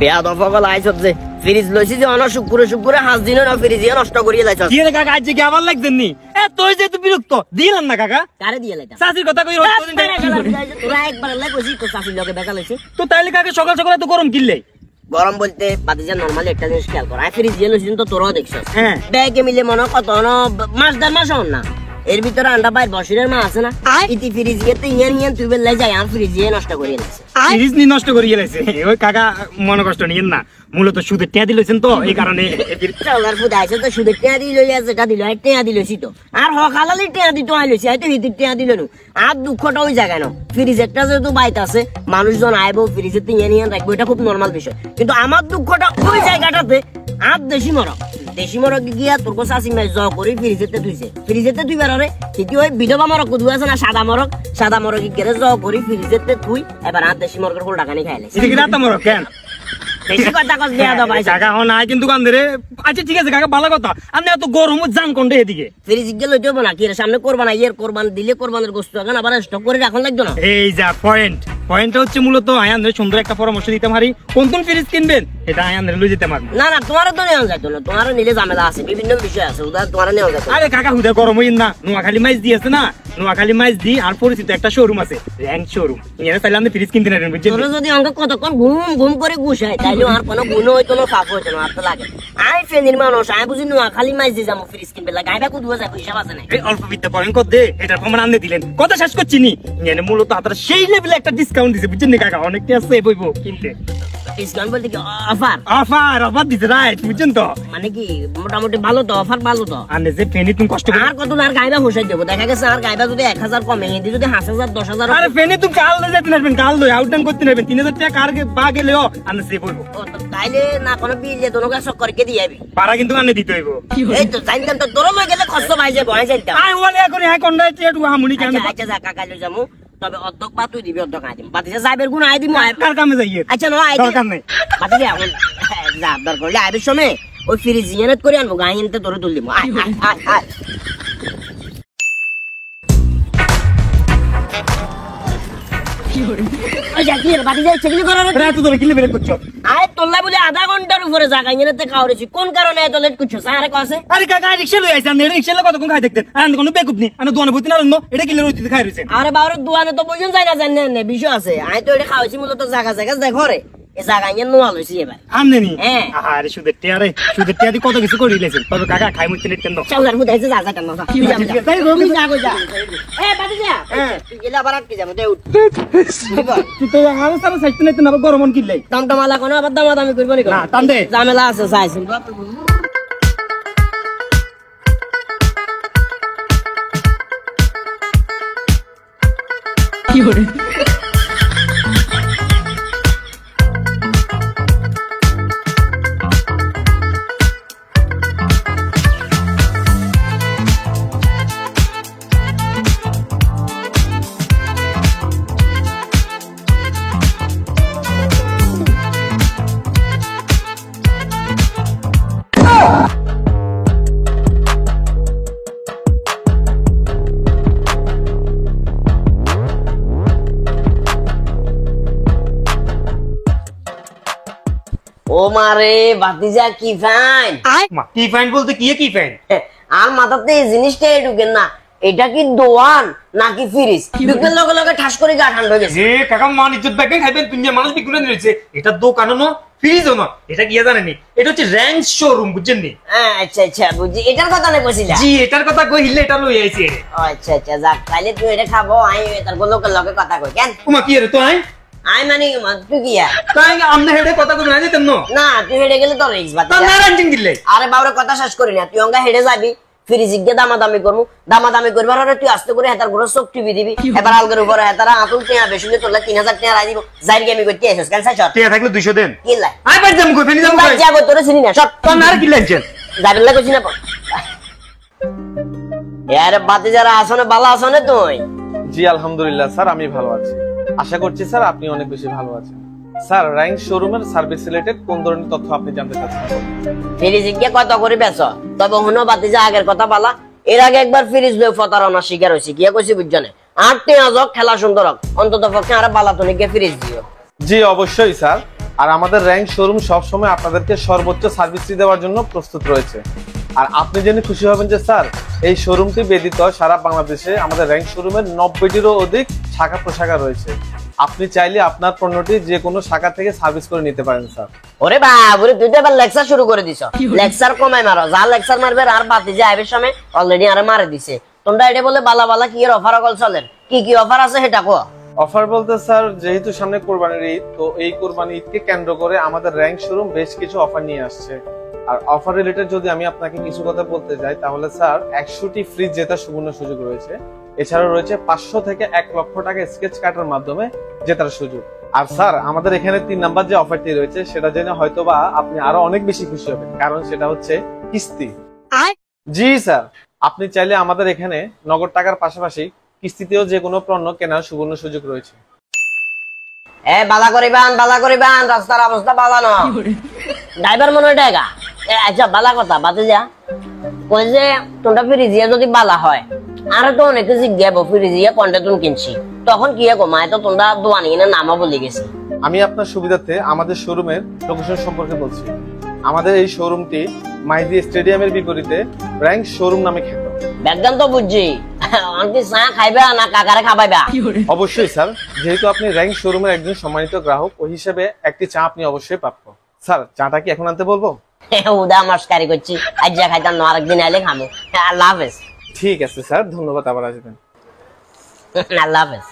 বেয়াদ অফাল আইছত যে ফ্রিজ লইছি যে অন শুক্রে শুক্রে হাজ দিন না ফ্রিজ নষ্ট করিয়ে লাইছ কি রে কাকা আজ কি আবার লাগছেন নি এ তুই যে তুই বিরক্ত দিলাম না কাকা কারে দিয়ে লাইতা চাচির কথা কই রোজ দিন তোরা একবার লাগছি তো চাচির লগে দেখা লইছে তো তাইলে কাকা সকাল সকাল তো গরম কিনলে গরম বলতে বাতিজা নরমালি একটা জিনিস খেয়াল কর আই ফ্রিজ দিয়ে লইছি তো তোরাও দেখছস হ্যাঁ ব্যাগে মিলে মনে কত মাস দেড় মাস হন না এর ভিতরে আন্ডা বাইর বছরের মা আছে না ইতি ফ্রিজ গেতে ইয়ান তুই বেলাই যাই আম ফ্রিজ দিয়ে নষ্ট করিয়ে লাইছে ফ্রিজ নি নষ্ট করিয়ে লাইছে ওই কাকা মনে কষ্ট নিয়েন না মূলত সুদের টিয়া দিলেছেন তো এই কারণে চালার ফুদ আইছে তো সুদের টিয়া দিল আছে টা দিল টিয়া দিলছি তো আর হকালালি টিয়া দিতো আইলছি হয়তো হিতি টিয়া দিল নু আর দুঃখটা ওই জায়গায় না ফ্রিজ একটা যেহেতু বাইত আছে মানুষজন আইবো ফ্রিজে ইয়ান রাখবো এটা খুব নরমাল বিষয় কিন্তু আমার দুঃখটা ওই জায়গাটাতে আর দেশি মরক গিয়া তোর চাষি মাছ জ করি ফ্রিজেতে তুই বেরোরে কিন্তু ওই বিধবা মরক কুদু আছে না সাদা মরক গিয়ে জ করি ফ্রিজেতে তুই এবার আর দেশি মরকের ফুল টাকা নিয়ে খাইলে মরক কেন বেশি কথা কস দেয়া দাও ভাই কাকা হন আই কিন্তু কান রে আচ্ছা ঠিক আছে কাকা ভালো কথা আপনি এত গরম জান কোনটা এদিকে ফ্রিজ গেলে দেব না কি সামনে করবা না কোরবান দিলে কোরবানের গোশত এখন আবার স্টক করে রাখুন লাগবে না এই যা পয়েন্টটা হচ্ছে মূলত আয়ানরে সুন্দর একটা পরামর্শ দিতে পারি কোন ফ্রিজ কিনবেন এটা আয়ানরে লই যেতে পারবে না তোমারও তো নেওয়া যাইতো না তোমারও নিলে ঝামেলা আছে বিভিন্ন বিষয় আছে ওটা তোমারও নেওয়া যাইতো আরে কাকা হুদা গরম হইন না নোয়াখালী মাছ দিয়েছে না নোয়াখালী মাছ দি আর পরিচিত একটা শোরুম আছে র্যাঙ্ক শোরুম এখানে তাইলে আপনি ফ্রিজ কিনতে নেবেন বুঝছেন তোর যদি অঙ্ক কতক্ষণ ঘুম করে গুছায় তাইলে আর কোনো গুণ হইতো না ফাঁক হইতো না আর তো লাগে আই ফেনির মানুষ আই বুঝি নোয়াখালী মাছ দিয়ে যাবো ফ্রিজ কিনবে লাগে আইবা কুদুয়া যাবো হিসাব আছে না এই অল্প বিদ্যা পয়েন্ট কর দে এটা প্রমাণ আনতে দিলেন কথা শেষ করছি নি এখানে মূলত আপনারা সেই লেভেলে একটা ডিসকাউন্ট দিছে বুঝছেন কাকা অনেকটা আছে বইবো কিনতে ডিসকাউন্ট বলতে কি অফার দিতে রাইট বুঝছেন তো মানে কি মোটামুটি ভালো তো অফার ভালো তো আর যে ফেনি তুমি কষ্ট করে আর কত আর গায়বা হোসাই দেবো দেখা গেছে আর গায়বা যদি 1000 কমে হিন্দি যদি 5000 10000 আরে ফেনি তুমি কাল লয়ে যেতে নেবেন কাল লয়ে আউটডাউন করতে নেবেন 3000 টাকা কার বা গেলেও আনে সে বলবো ও তো তাইলে না কোনো বিলে দোনো কাজ করে দিয়ে যাবি পারা কিন্তু আনে দিতে হইব এই তো জানতাম তো তোর লয়ে গেলে খরচ ভাই যে বয় যাইতাম আই ওলে এখন হ্যাঁ কোন রাইতে একটু হামুনি কেন আচ্ছা যা কাকা লই যামু তবে অর্ধক পা তুই দিবি অর্ধক আই দিম বাতিজা যাইবের গুণ আই দিমু কার কামে যাইয়ে আচ্ছা নো আই দরকার নাই বাতিজা এখন যা দরকার করলে আইবের সময় ওই ফ্রিজ জিয়ারত করে আনবো গাইনতে তোরে তুল দিমু আয় ওই যা কি বাতিজা চেকলি করার রাত ধরে কিলে বের করছো আয় তোল্লা বলে আধা ঘন্টার উপরে যা গাইনতে খাওয়ারেছি কোন কারণে এত লেট করছো আরে কসে আরে কাকা রিকশা লই আইছেন নে রিকশা লই কতক্ষণ খাই দেখতেন আর কোনো বেকুব নি আনো দোকানে বইতে না লন্য এটা কিলে রইতে খাই রইছেন আরে বাবার দোকানে তো বইজন যায় না জানেন না বিষয় আছে আয় তো এটা খাওয়াছি মূলত জায়গা দেখো রে এই জায়গা নিয়ে নোয়া লইছি এবার আমনে নি হ্যাঁ আরে সুদের টিয়াদি কত কিছু করে দিলেছেন তবে কাকা খাই মুইতে নিতেন না চাউলার মধ্যে আছে যা কেন না তাই রবি যা কই যা এ বাতি যা তুই গেলা আবার আটকে যাবো দে উঠ তুই তো আমার সাথে সাইতে নিতেন আবার গরম অন কিলাই দামটা কোন আবার দামাদামি করব নি না টান দে ঝামেলা আছে চাইছেন কি হরে ও মারে বাতিজা কি ফাইন কি ফাইন বলতে কি ফাইন আর মাথাতে এই জিনিসটাই ঢুকেন না এটা কি দোয়ান নাকি ফ্রিজ ঢুকেন লগে লগে ঠাস করে গা ঠান্ডা হয়ে গেছে যে কাকা মান ইজ্জত ব্যাগে খাইবেন দুনিয়া মানুষ বিক্রি করে নিয়েছে এটা দোকানও না ফ্রিজও না এটা কি জানেননি এটা হচ্ছে র্যাঙ্ক শোরুম বুঝছেন নি আচ্ছা বুঝি এটার কথা না কইছিলা জি এটার কথা কইলে এটা লই আইছি আচ্ছা যাক তাইলে তুই এটা খাবো আই তার লোকের লগে কথা কই কেন তোমা কি রে তো আই মানে তুই কি তাই আমনে হেডে কথা কই না যেতেন না তুই হেডে গেলে তো রিক্স বাত না রাঞ্জিং দিলে আরে বাবরে কথা শেষ করি না তুই অঙ্গা হেডে যাবি ফ্রিজ গিয়ে দামাদামি করবার পরে তুই আস্তে করে হেতার ঘরে সব টিভি দিবি এবার আলগের উপরে হেতারা আতুল টিয়া বেশি তোলা 3000 টাকা রাই দিব যাইর গেমি করতে আইছস কেন সাইছ টিয়া থাকলে 200 দেন কি লাই আই বাদ যাম কই ফেনি যাম কই যাবো তোরে চিনি না সব কোন আর কি লাগছেন যাইবেন লাগছ না यार বাতে যারা আসনে ভালো আসনে তুই জি আলহামদুলিল্লাহ স্যার আমি ভালো আছি আশা করছি স্যার আপনি অনেক বেশি ভালো আছেন স্যার র্যাঙ্ক শোরুমের সার্ভিস রিলেটেড কোন ধরনের তথ্য আপনি জানতে চাচ্ছেন ফ্রিজ কি কত করে বেচো তবে হুনো বাতে যা আগের কথা বলা এর আগে একবার ফ্রিজ লই ফতারনা শিকার হইছি কি কইছি বুঝছনে 8 টি আজক খেলা সুন্দর অন্তত পক্ষে আর বালা তনিকে ফ্রিজ দিও জি অবশ্যই স্যার আর আমাদের র্যাঙ্ক শোরুম সবসময় আপনাদেরকে সর্বোচ্চ সার্ভিস দেওয়ার জন্য প্রস্তুত রয়েছে। আর আপনি জেনে খুশি হবেন যে স্যার এই শোরুমটি ব্যতীত সারা বাংলাদেশে আমাদের র্যাঙ্ক শোরুমের 90টিরও অধিক শাখা প্রশাখা রয়েছে। আপনি চাইলে আপনার পণ্যটি যে কোনো শাখা থেকে সার্ভিস করে নিতে পারেন স্যার। ওরে বাবুরে, তুই তো এবার লেকচার শুরু করে দিছ। লেকচার কমাই মারো, যা লেকচার মারবে আর বাতি যে আইবের সময় অলরেডি আরে মারে দিছে। তোমরা এটা বলে বালা বালা কি এর অফার অকল চলেন, কি কি অফার আছে সেটা কো। অফার বলতে স্যার, যেহেতু সামনে কোরবানির ঈদ, তো এই কোরবানি ঈদকে কেন্দ্র করে আমাদের র্যাঙ্ক শোরুম বেশ কিছু অফার নিয়ে আসছে। আর অফার রিলেটেড যদি আমি আপনাকে কিছু কথা বলতে যাই, তাহলে স্যার 100টি ফ্রিজ জেতার সুবর্ণ সুযোগ রয়েছে। এছাড়াও রয়েছে 500 থেকে 1 লক্ষ টাকা স্কেচ কাটার মাধ্যমে জেতার সুযোগ। আর স্যার আমাদের এখানে 3 নাম্বার যে অফারটি রয়েছে সেটা জেনে হয়তোবা আপনি আরো অনেক বেশি খুশি হবেন, কারণ সেটা হচ্ছে কিস্তি। জি স্যার, আপনি চাইলে আমাদের এখানে নগদ টাকার পাশাপাশি কিস্তিতেও যে কোনো পণ্য কেনার সুবর্ণ সুযোগ রয়েছে। বালা করিবান, রাস্তার অবস্থা বালা না। ড্রাইভার মনে টাকা আচ্ছা বালা কথা বাতে যা কই যে তোমরা ফ্রিজিয়া যদি বালা হয়, আর তো অনেকে জিজ্ঞাবো ফ্রিজিয়া কোনটা তুমি কিনছি, তখন কি কমায় তো তোমরা দোয়ানি না নামা বলে গেছি। আমি আপনার সুবিধার্থে আমাদের শোরুমের লোকেশন সম্পর্কে বলছি। আমাদের এই শোরুমটি মাইজি স্টেডিয়ামের বিপরীতে র্যাঙ্ক শোরুম নামে খ্যাত। ব্যাকগ্রাউন্ড তো বুঝছি, অনেকে চা খাইবা না কাকারে খাবাইবা? অবশ্যই স্যার, যেহেতু আপনি র্যাঙ্ক শোরুমের একজন সম্মানিত গ্রাহক, ওই হিসেবে একটি চা আপনি অবশ্যই প্রাপ্য। স্যার চাটা কি এখন আনতে বলবো? উদা মস্কারি করছি, আজ যা খাইতাম না আরেকদিন আইলে খাবো। আল্লাহ হাফেজ। ঠিক আছে স্যার, ধন্যবাদ, আবার আসবেন। আল্লাহ হাফেজ।